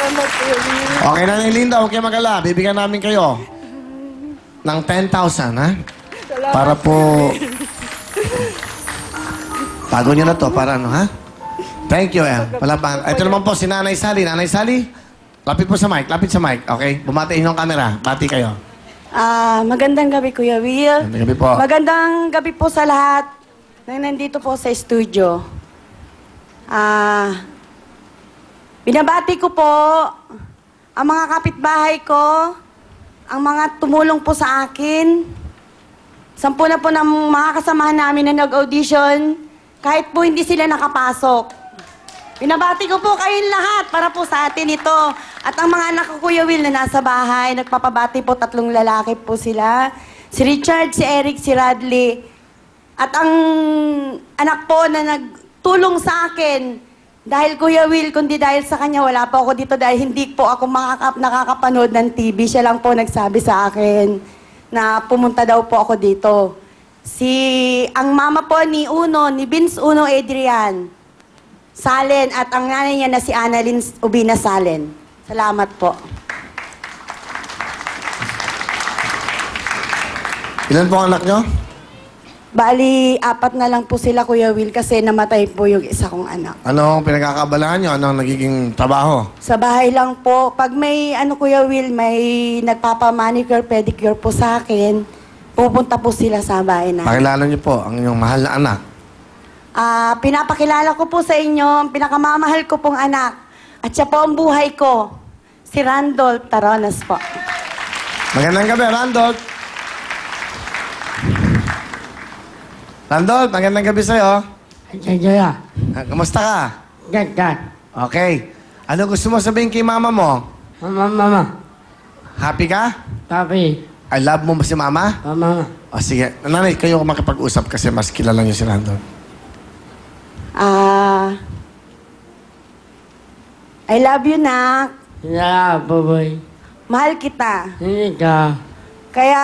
Salamat, Kuya Will. Okay na, Linda. Huwag kayo mag-ala. Bibigyan namin kayo ng 10,000, ha? Salamat. Para po... Tago nyo na to, para ano, ha? Thank you, Palapan. Ito naman po si Nanay Sally. Nanay Sally, lapit po sa mic. Lapit sa mic, okay? Bumatiin yung camera. Bati kayo. Magandang gabi, Kuya Will. Magandang gabi po. Magandang gabi po sa lahat na nandito po sa studio. Binabati ko po ang mga kapitbahay ko, ang mga tumulong po sa akin. 10 na po ng mga kasamahan namin na nag-audition, kahit po hindi sila nakapasok. Binabati ko po kayong lahat para po sa atin ito. At ang mga anak ko, Kuya Will, na nasa bahay, nagpapabati po, 3 lalaki po sila. Si Richard, si Eric, si Radley. At ang anak po na nagtulong sa akin, dahil Kuya Will, kundi dahil sa kanya, wala po ako dito dahil hindi po ako nakakapanood ng TV. Siya lang po nagsabi sa akin na pumunta daw po ako dito. Ang mama po ni Uno, ni Vince Uno Adrian Salen, at ang nanay niya na si Annalyn Ubina Salen. Salamat po. Ilan po ang anak nyo? Bali, 4 na lang po sila, Kuya Will, kasi namatay po yung isa kong anak. Ano ang pinagkakaabalahan nyo? Ano ang nagiging trabaho? Sa bahay lang po. Pag may, Kuya Will, may nagpapa-manicure, pedicure po sa akin, pupunta po sila sa bahay na. Pakilala nyo po ang inyong mahal na anak. Pinapakilala ko po sa inyo ang pinakamamahal ko pong anak. At siya po ang buhay ko, si Randolph Taronas po. Magandang gabi, Randolph. Randolph, magandang gabi sa'yo. Jaya. Kamusta ka? Ganda. Okay. Ano gusto mo sabihin kay mama mo? Mama. Happy ka? Papi. I love mo ba si mama? Mama. O sige, nanay, kayo makipag-usap kasi mas kilala niyo si Randolph. I love you, nak. Sila, baboy. Mahal kita. Hindi ka. Kaya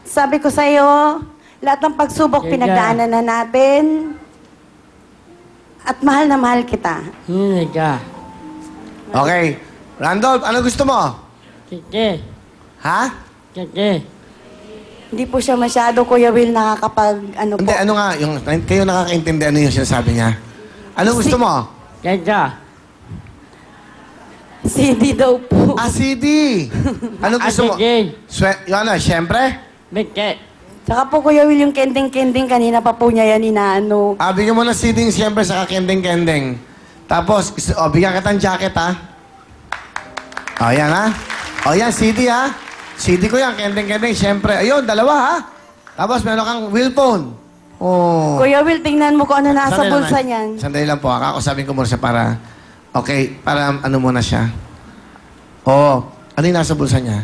sabi ko sa'yo, lahat ng pagsubok Kaya- pinagdaanan na natin. At mahal na mahal kita. Hindi ka. Okay. Randolph, ano gusto mo? Kiki. Ha? Kiki. Hindi po siya masyado, Kuya Will, nakakapag, Hindi, po. ano nga, kayo nakakaintindi ano yung sinasabi niya. Ano gusto mo? Ganda. CD daw po. CD. Ano gusto mo? Asigin. Yung ano, syempre? Bigke. Saka po, Kuya Will, yung kending-kending, kanina pa po niya yan inaano. Bigyan mo ng CD siyempre sa kending-kending. Tapos, bigyan kita ng jacket, ha? Yan, ha? Yan, CD, ha? CD ko yan, kending-kending, siyempre. Ayun, 2, ha? Tapos, meron kang wheel phone. Oh. Kuya Will, tingnan mo kung ano nasa Sandali bulsa lang, niyan. Sandali lang po. Kakausapin ko muna siya para... Okay, para ano muna siya. Ano yung nasa bulsa niya?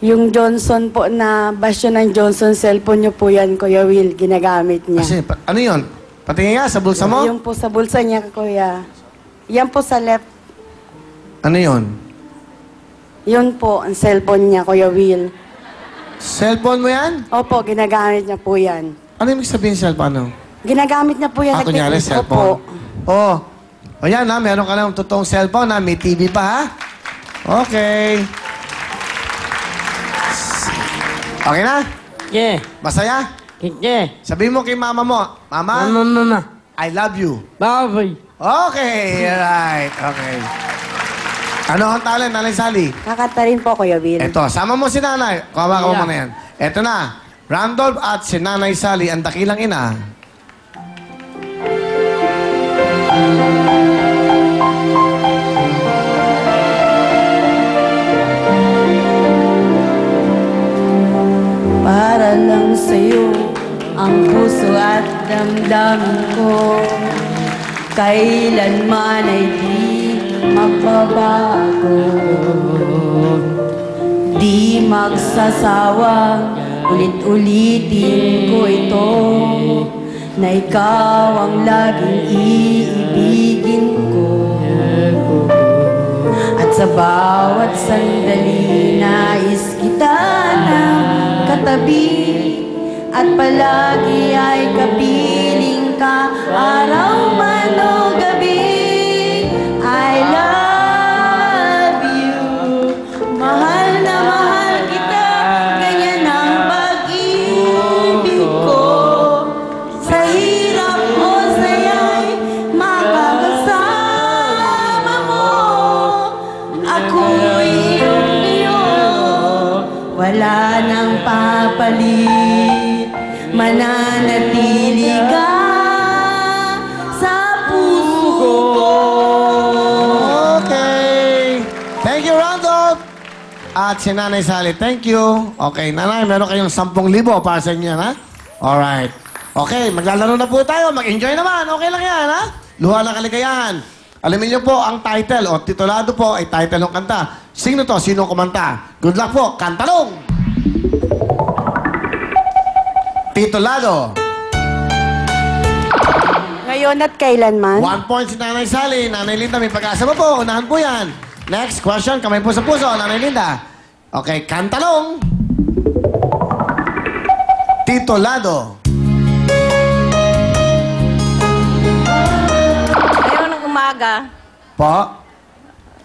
Yung Johnson po na basyo ng Johnson, cellphone niyo po yan, Kuya Will, ginagamit niya. Kasi, ano yun? Patingin nga sa bulsa mo? Yung po sa bulsa niya, Kuya. Yan po sa left. Ano yun? Yun po, ang cellphone niya, Kuya Will. Cellphone mo yan? Opo, ginagamit niya po yan. Ano yung sabihin sa cellphone? Ano? Ginagamit niya po yan. Kunyari, cellphone. Opo. O yan, ha? Meron ka ng totoong cellphone, ha? May TV pa, ha? Okay. Okay na? Kiki. Masaya? Kiki. Sabihin mo kay mama mo, Mama, Mama. I love you. Baboy. Okay, right. Okay. Ano ang talent, Nanay Sally? Kakanta rin po, Kuya Will. Eto, sama mo si Nanay. Kawa ko Yeah. muna yan. Eto na. Randolph at si Nanay Sally, ang dakilang ina. Para lang sa'yo ang puso at damdamin ko, kailanman ay di magbabago. Di magsasawang ulit-ulitin ko ito, na ikaw ang laging iibigin ko. At sa bawat sandali nais kita na katabi, at palagi ay kapiling ka, araw man o gabi. I love wala nang papalit, mananatili ka sa puso ko. Okay. Thank you, Randolph. At si Nanay Sally, thank you. Okay, Nanay, meron kayong 10,000 para sa inyo, ha? Alright. Okay, maglalaro na po tayo. Mag-enjoy naman. Okay lang yan, ha? Luha ng kaligayahan. Alamin niyo po, ang title o titulado po ay title ng kanta. Sino to? Sino kumanta? Good luck po. Kantalong! Titulado. Ngayon at kailanman. 1 point si Nanay Sally. Nanay Linda, may pag-asa pa po. Unahan po yan. Next question, kamay po sa puso. Nanay Linda. Okay, kantalong. Titulado. Ngayon ng umaga. Po?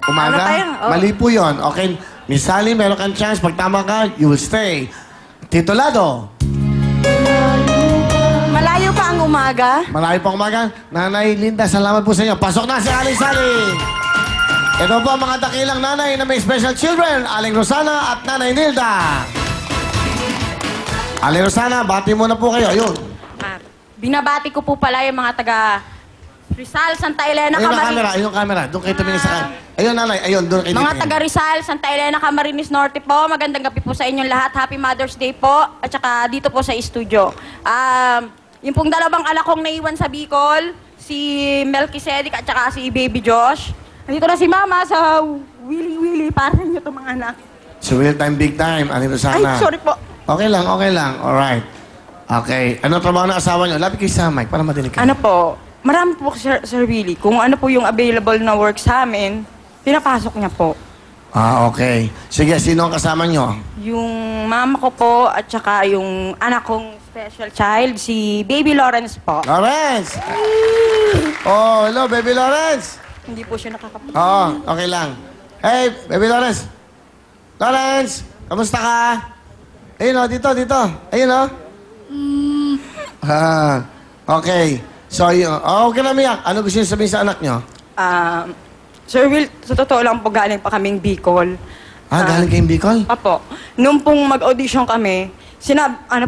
Umaga? Ano tayo? Oh. Mali po yun. Okay, Miss Sally, meron kang chance. Pag tama ka, you will stay. Titulado. Malayo pa ang umaga. Malayo pang umaga. Nanay Linda, salamat po sa inyo. Pasok na si Aling Sally. Ito po ang mga dakilang nanay na may special children. Aling Rosana at Nanay Nilda. Aling Rosana, bati muna po kayo. Ayun. Binabati ko po pala yung mga taga Rizal, Santa Elena, Ayun ang Camarines. camera. Ayun ang camera. Doon kayo tumingin sa kan. Ayun, nanay. Ayun, doon kayo Mga tumingin. taga Rizal, Santa Elena, Camarines Norte po. Magandang gabi po sa inyong lahat. Happy Mother's Day po. At saka dito po sa studio. Yung pong dalawang anak kong naiwan sa Bicol, si Melchizedek at saka si Baby Josh. Nandito na si Mama sa Willy para sa inyo itong mga anak. So, real time, big time. Aling Rosana. Ay, sorry po. Okay lang, okay lang. Alright. Okay. Ano trabaho ng asawa niyo? Lapit kayo sa mic para madinig kayo. Ano po, marami po, Sir Willie. Kung ano po yung available na work sa amin, pinapasok niya po. Ah, okay. Sige, sino ang kasama niyo? Yung mama ko po at saka yung anak kong special child, si Baby Lawrence po. Lawrence! Oh, hello, baby Lawrence. Hindi po siya nakakapag... Oo, okay lang. Hey, baby Lawrence. Lawrence, kamusta ka? Ayun o, dito. Ayun o. Okay. So, huwag ka na umiyak. Ano gusto niyo sabihin sa anak niyo? Sir Will, sa totoo lang po galing pa kaming Bicol. Galing kayong Bicol? Apo, nung pong mag-audition kami,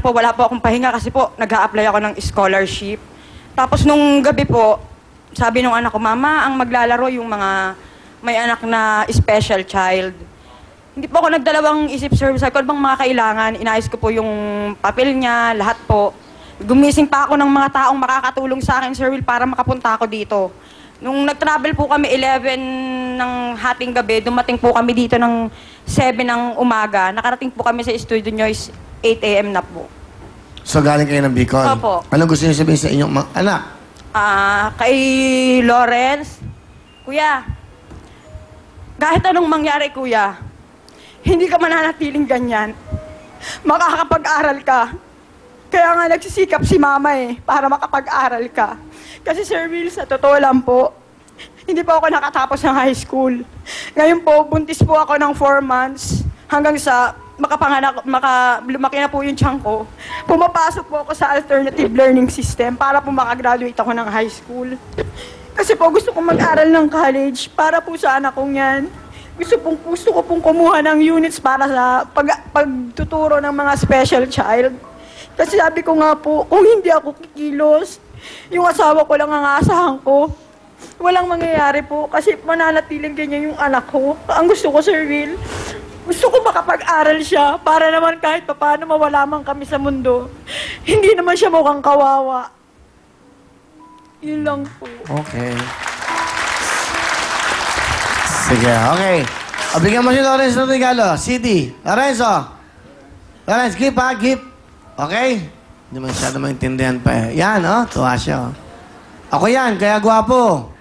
wala po akong pahinga kasi po, nag-a-apply ako ng scholarship. Tapos nung gabi po, sabi nung anak ko, Mama, ang maglalaro yung mga may anak na special child. Hindi po ako nagdalawang isip, sir. Sabi ko, ano bang mga kailangan? Inayos ko po yung papel niya, lahat po. Gumising pa ako ng mga taong makakatulong sa akin, Sir Will, para makapunta ako dito. Nung nag-travel po kami 11 ng hating gabi, dumating po kami dito ng 7 ng umaga. Nakarating po kami sa studio nyo is 8 a.m. na po. So, galing kayo ng Bicol? Opo. Ano gusto niyo sabihin sa inyong mga anak? Kay Lawrence, Kuya, kahit anong mangyari, Kuya, hindi ka mananatiling ganyan. Makakapag-aral ka. Kaya nga nagsisikap si Mama para makapag-aral ka. Kasi Sir Will, sa totoo lang po, hindi po ako nakatapos ng high school. Ngayon po, buntis po ako ng 4 months hanggang sa lumaki na po yung tiyan ko. Pumapasok po ako sa alternative learning system para po makagraduate ako ng high school. Kasi po gusto kong mag-aral ng college para po sa anak kong yan. Gusto ko pong kumuha ng units para sa pagtuturo ng mga special child. Kasi sabi ko nga po, kung hindi ako kikilos, yung asawa ko lang ang aasahan ko. Walang mangyayari po kasi mananatiling ganyan yung anak ko. Ang gusto ko, Sir Will, gusto ko makapag-aral siya para naman kahit paano mawala man kami sa mundo. Hindi naman siya mukhang kawawa. Yun lang po. Okay. Sige, okay. Bigyan mo si Lawrence ng regalo. CD. Lorenzo. Lawrence, keep ha, keep. Okay? Hindi man siya maintindihan pa Yan, tuwa siya. Ako yan, kaya gwapo.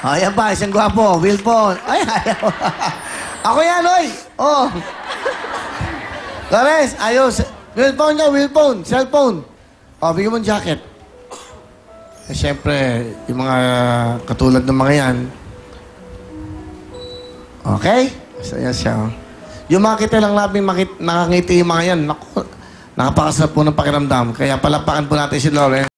Yan pa, isang gwapo. Wilpon. Ay, ayaw. Ako yan, oy. Lawrence, ayos. Wilpon niya, Wilpon. Cellphone. Bigyan mo ng jacket. Siyempre, yung mga katulad ng mga yan, okay? Masaya siya. Yung makita lang namin nakangiti yung mga yan, naku, nakapakasarap po ng pakiramdam. Kaya palapakan po natin si Lawrence.